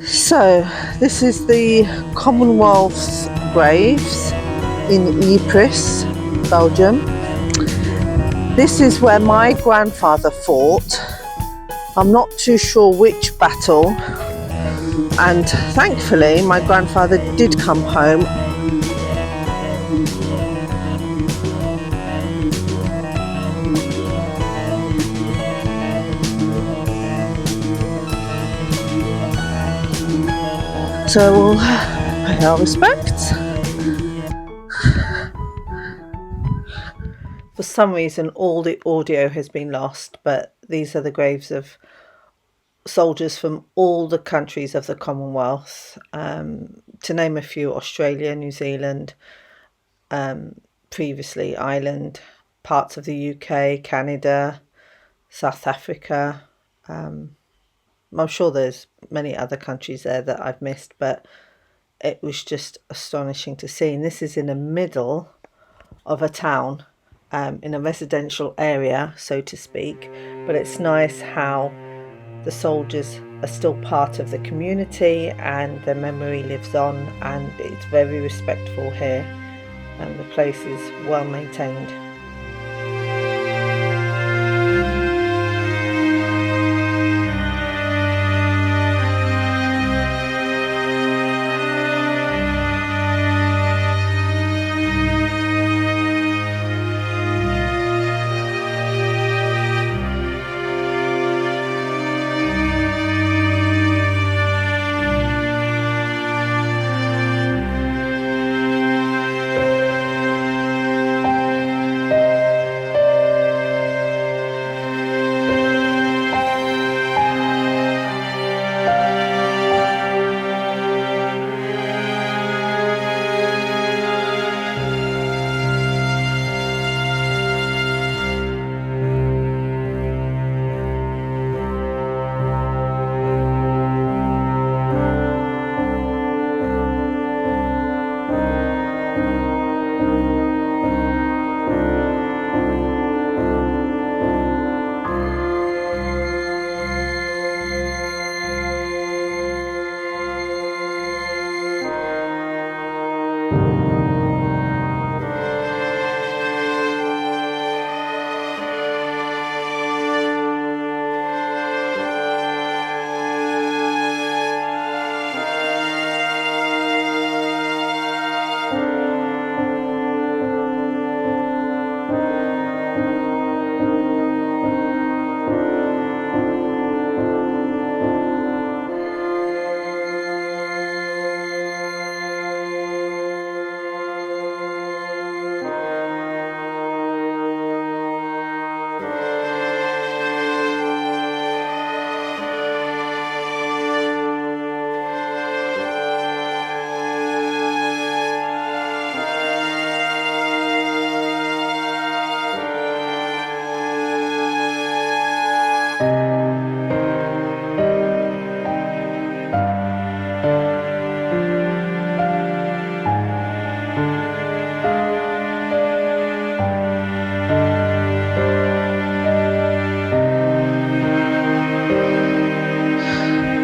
So, this is the Commonwealth's graves in Ypres, Belgium. This is where my grandfather fought. I'm not too sure which battle, and thankfully my grandfather did come home. So we'll pay our respects. For some reason all the audio has been lost, but these are the graves of soldiers from all the countries of the Commonwealth. To name a few: Australia, New Zealand, previously Ireland, parts of the UK, Canada, South Africa. I'm sure there's many other countries there that I've missed, but it was just astonishing to see. And this is in the middle of a town, in a residential area, so to speak. But it's nice how the soldiers are still part of the community and their memory lives on, and it's very respectful here, and the place is well maintained.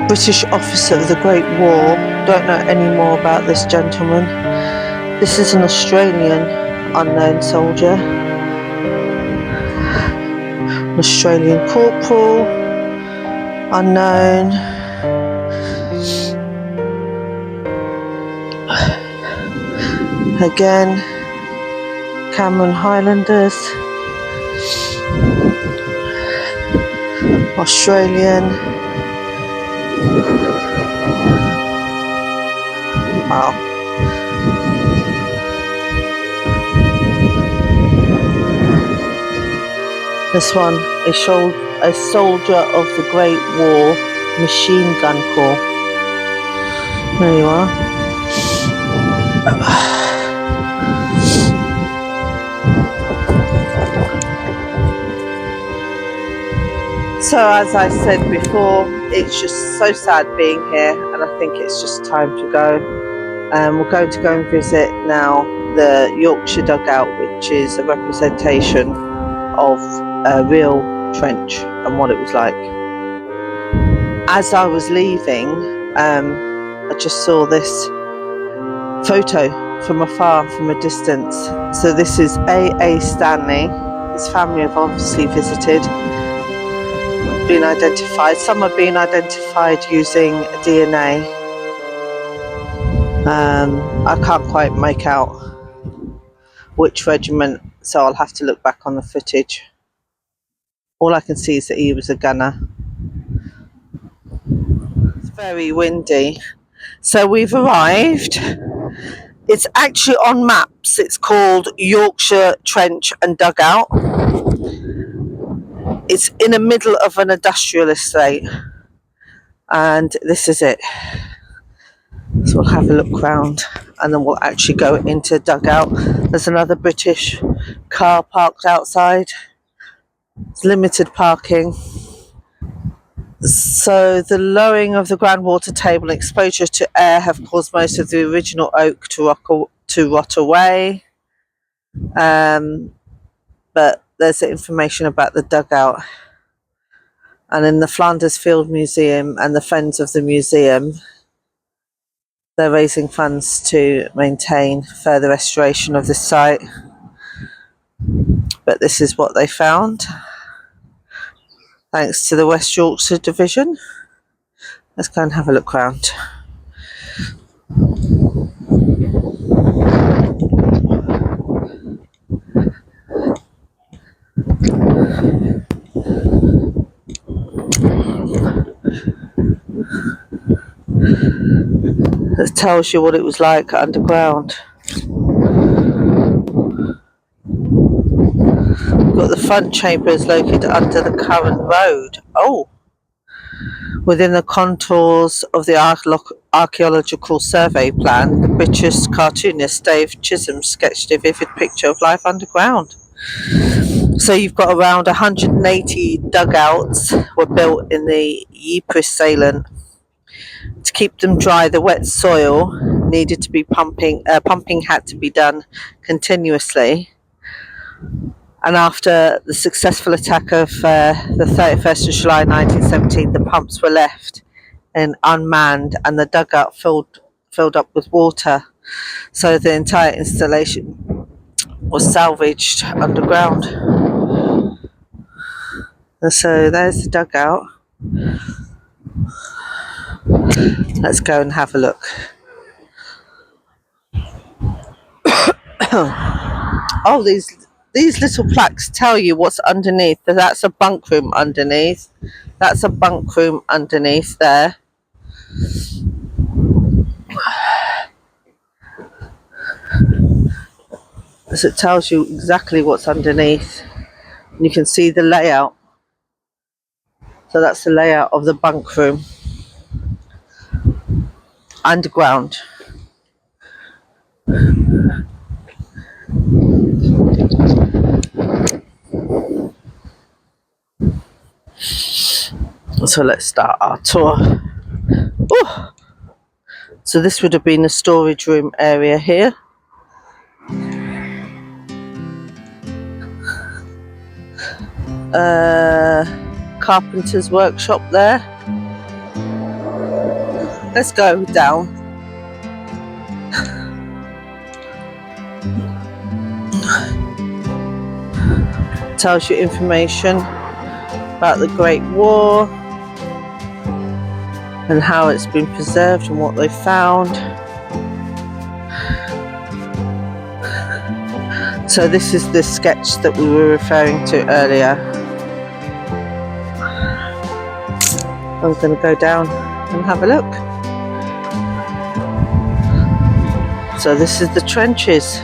British officer of the Great War. Don't know any more about this gentleman. This is an Australian unknown soldier. An Australian corporal, unknown. Again, Cameron Highlanders, Australian. Wow. This one, a soldier of the Great War, Machine Gun Corps. There you are. So as I said before, it's just so sad being here, and I think it's just time to go. We're going to go and visit now the Yorkshire dugout, which is a representation of a real trench and what it was like. As I was leaving, I just saw this photo from afar, from a distance. So this is A. Stanley. His family have obviously visited, been identified. Some have been identified using DNA. I can't quite make out which regiment, so I'll have to look back on the footage. All I can see is that he was a gunner. It's very windy. So we've arrived. It's actually on maps. It's called Yorkshire Trench and Dugout. It's in the middle of an industrial estate. And this is it. So we'll have a look round and then we'll actually go into dugout. There's another British car parked outside. It's limited parking. So the lowering of the groundwater table and exposure to air have caused most of the original oak to rot away. But there's information about the dugout. And in the Flanders Field Museum and the Friends of the Museum, they're raising funds to maintain further restoration of this site. But this is what they found, thanks to the West Yorkshire Division. Let's go and have a look round. It tells you what it was like underground. We've got the front chamber is located under the current road. Oh! Within the contours of the Archaeological Survey Plan, the British cartoonist Dave Chisholm sketched a vivid picture of life underground. So you've got around 180 dugouts were built in the Ypres Salient. To keep them dry, the wet soil needed to be pumping had to be done continuously. And after the successful attack of the 31st of July 1917, the pumps were left and unmanned and the dugout filled up with water. So the entire installation was salvaged underground. And so there's the dugout. Let's go and have a look. Oh, these little plaques tell you what's underneath. That's a bunk room underneath. That's a bunk room underneath there. So it tells you exactly what's underneath. You can see the layout. So that's the layout of the bunk room. Underground. So let's start our tour. Ooh. So this would have been a storage room area here. Carpenter's workshop there. Let's go down. Tells you information about the Great War and how it's been preserved and what they found. So this is the sketch that we were referring to earlier. I'm going to go down and have a look. So this is the trenches.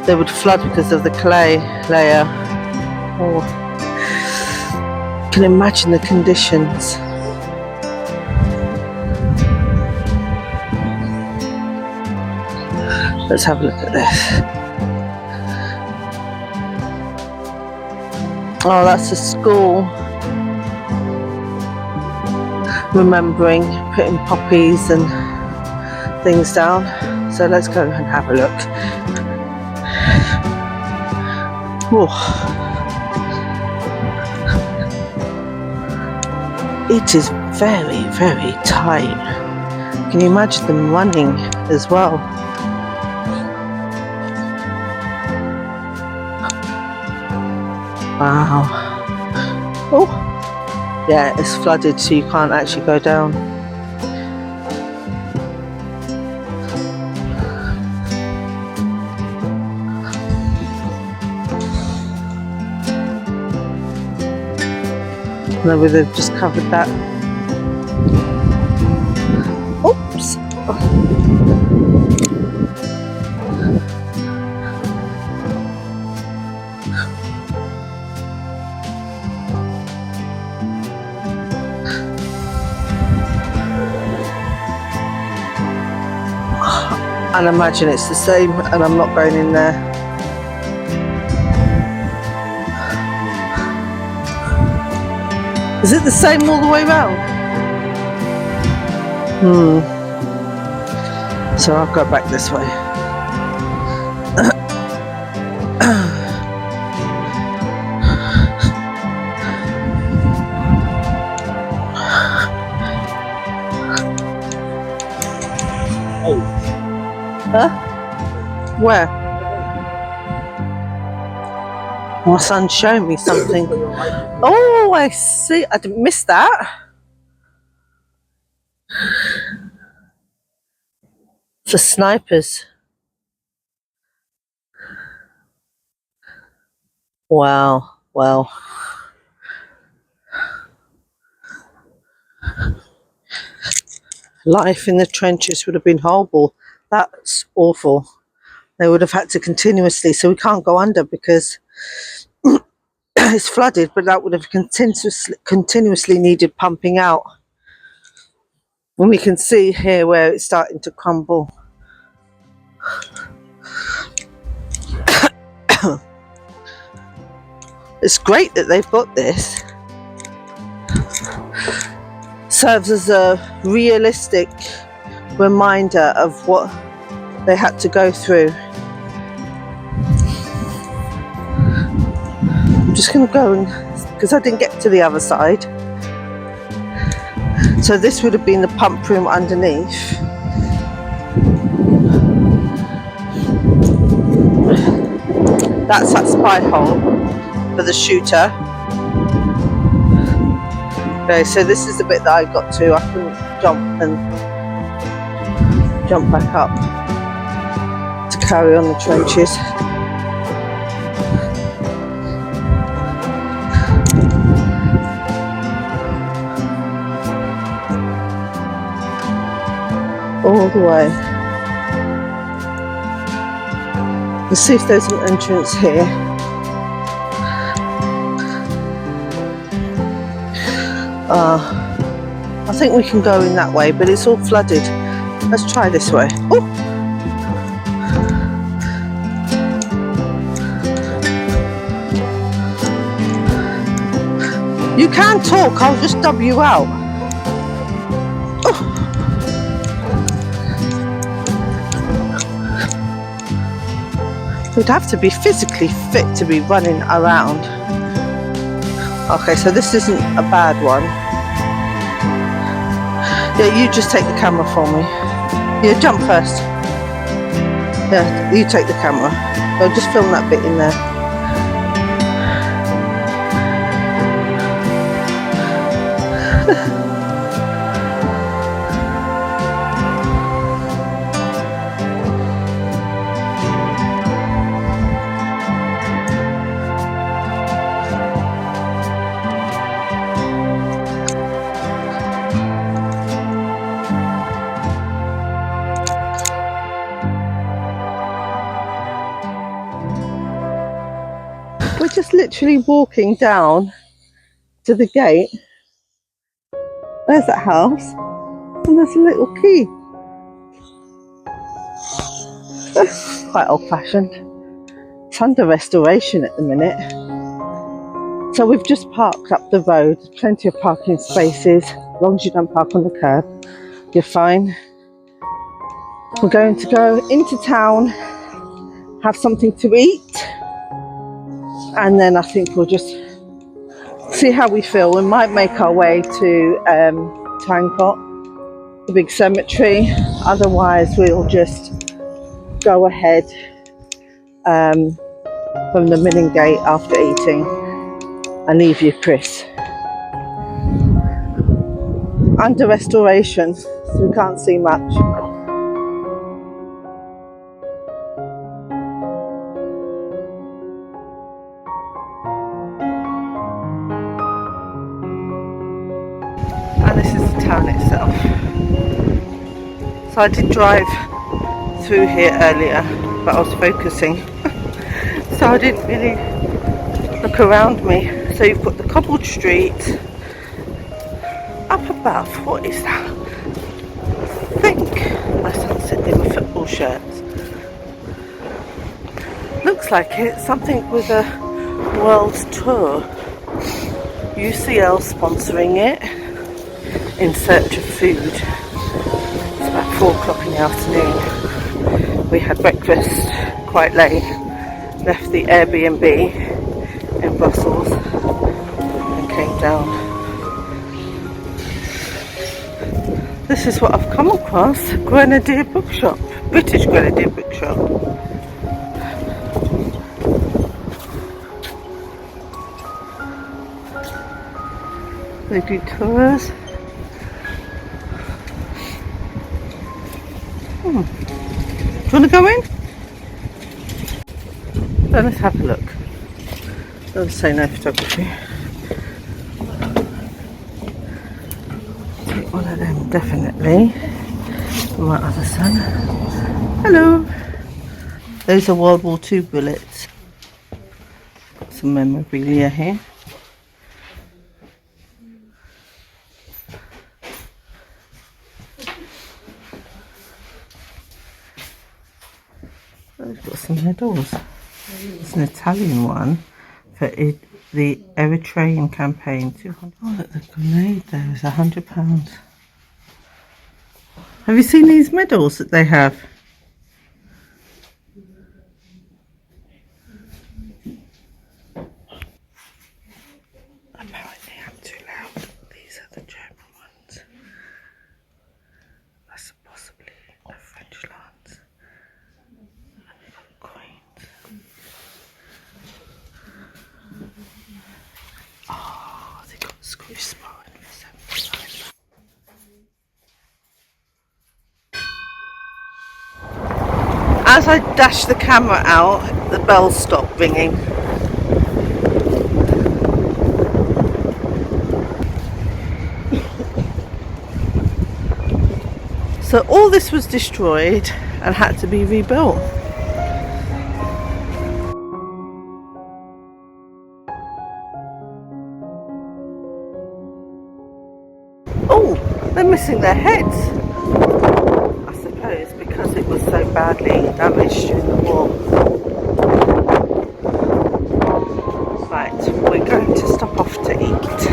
They would flood because of the clay layer. Oh, you can imagine the conditions. Let's have a look at this. Oh, that's a school. Remembering putting poppies and things down. So let's go and have a look. Oh. It is very, very tight. Can you imagine them running as well? Wow. Oh, yeah, it's flooded, so you can't actually go down. No, they've just covered that. Oops. And imagine it's the same, and I'm not going in there. Is it the same all the way around? So I'll go back this way. Huh? Where? My son's showing me something. Oh, I see. I didn't miss that. For snipers. Wow. Well. Life in the trenches would have been horrible. That's awful. They would have had to continuously, so we can't go under because it's flooded, but that would have continuously needed pumping out. And we can see here where it's starting to crumble. It's great that they've got this. Serves as a realistic reminder of what they had to go through. I'm just going to go, because I didn't get to the other side. So this would have been the pump room underneath. That's that spy hole for the shooter. Okay, so this is the bit that I got to. I couldn't jump back up to carry on the trenches. All the way. Let's see if there's an entrance here. I think we can go in that way, but it's all flooded. Let's try this way. Oh! You can talk, I'll just dub you out. Oh. You'd have to be physically fit to be running around. Okay, so this isn't a bad one. Yeah, you just take the camera for me. Yeah, jump first. Yeah, you take the camera. I'll just film that bit in there. We're just literally walking down to the gate. There's that house, and there's a little key. That's quite old-fashioned. It's under restoration at the minute. So we've just parked up the road. There's plenty of parking spaces. As long as you don't park on the curb, you're fine. We're going to go into town, have something to eat, and then I think we'll just see how we feel. We might make our way to Tangkot, the big cemetery. Otherwise we'll just go ahead from the milling gate after eating and leave Ypres. Under restoration, so we can't see much. And this is the town itself. So I did drive through here earlier, but I was focusing, so I didn't really look around me. So you've got the cobbled street up above. What is that? I think my son's sitting in football shirts. Looks like it's something with a world tour. UCL sponsoring it. In search of food. It's about 4 o'clock in the afternoon. We had breakfast quite late, left the Airbnb in Brussels and came down. This is what I've come across, Grenadier Bookshop, British Grenadier Bookshop. They do tours. Do you want to go in? So let's have a look. Don't say no photography. Take one of them, definitely. My other son. Hello. Those are World War II bullets. Got some memorabilia here. They've got some medals. It's an Italian one for the Eritrean campaign. 200. Oh, look, the grenade there is £100. Have you seen these medals that they have? Apparently I'm too loud. These are the German ones. That's possibly the French ones. Coins. Oh, they got screw spine for 75. As I dashed the camera out, the bell stopped ringing. So all this was destroyed and had to be rebuilt. Oh, they're missing their heads, I suppose, because it was so badly damaged during the war. Right, we're going to stop off to eat.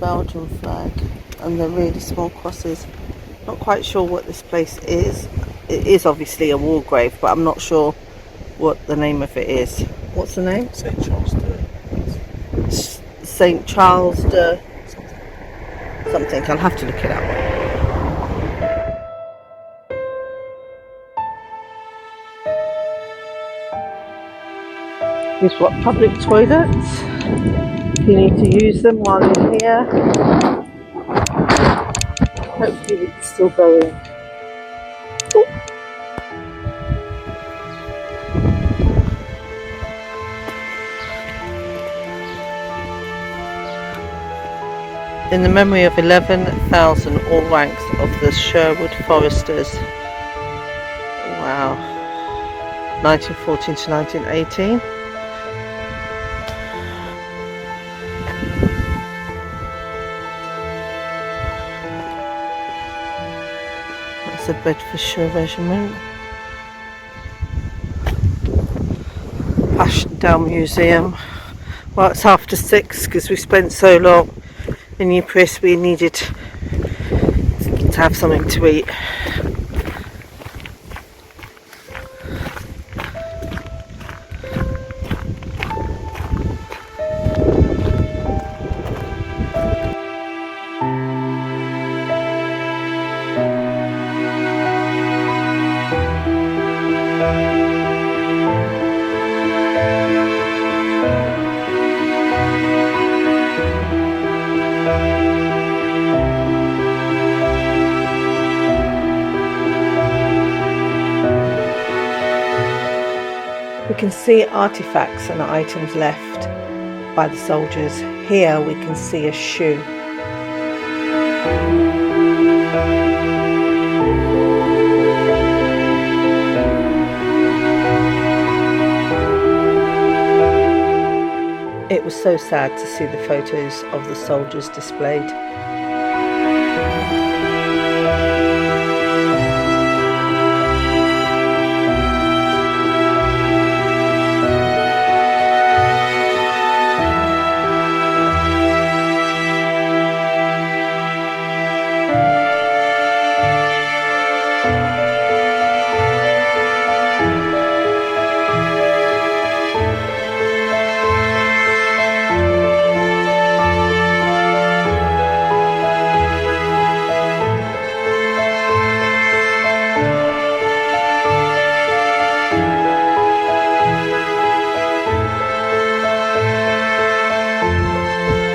Belgian flag and the really small crosses. Not quite sure what this place is. It is obviously a war grave, but I'm not sure what the name of it is. What's the name? St. Charles de... St. Charles de... something. I'll have to look it up. We've got public toilets. You need to use them while you're here. Hopefully we can still go in. Ooh. In the memory of 11,000 all ranks of the Sherwood Foresters. Wow. 1914 to 1918. The Bedfordshire Regiment. Passchendaele Museum. Well, it's after 6 because we spent so long in Ypres. We needed to have something to eat. We can see artifacts and items left by the soldiers. Here we can see a shoe. It was so sad to see the photos of the soldiers displayed.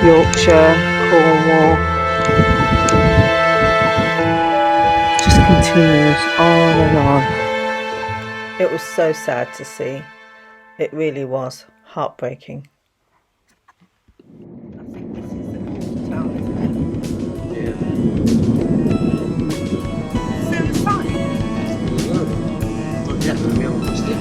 Yorkshire, Cornwall, just continues on and on. It was so sad to see. It really was heartbreaking. I think this is the cool town, isn't it? Yeah. Is there a sign? Not yet, but we haven't crossed it.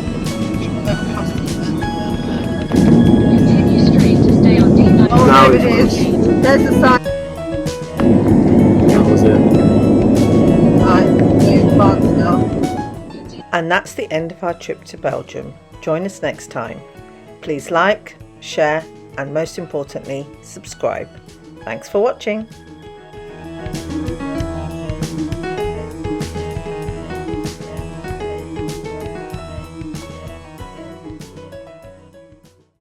Continue straight to stay on D9. Oh, Now there it it's is. There's a sign. That was it. Right, new France now. And that's the end of our trip to Belgium. Join us next time. Please like, share, and most importantly, subscribe. Thanks for watching.